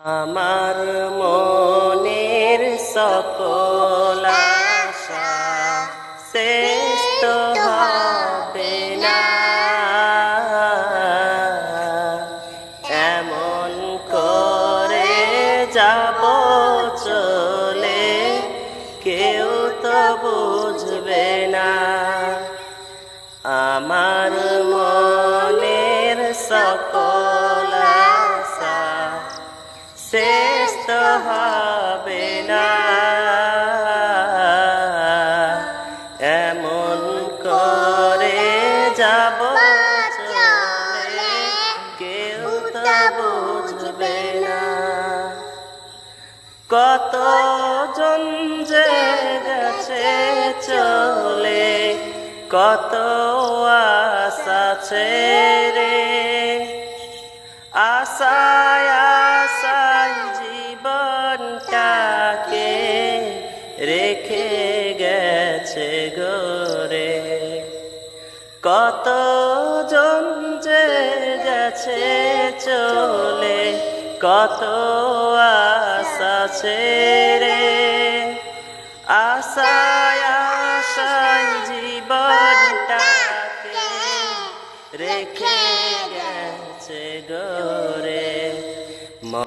আমার মনের সকল আশা শ্রেষ্ঠ হবে না, এমন করে যাব চলে কেউ তো বুঝবে না। আমার মনের সকল আশা শ্রেষ্ঠ হবে না, এমন করে যাব চলে কেউ তো বুঝবে না। কতজন যে গেছে চলে কত আশা ছেড়ে, আশায় আশায় জীবনটাকে রেখে গেছে গড়ে। কতজন যে গেছে চলে কত আশা ছেড়ে, আশায় আশায় জীবনটাকে রেখে গেছে গড়ে।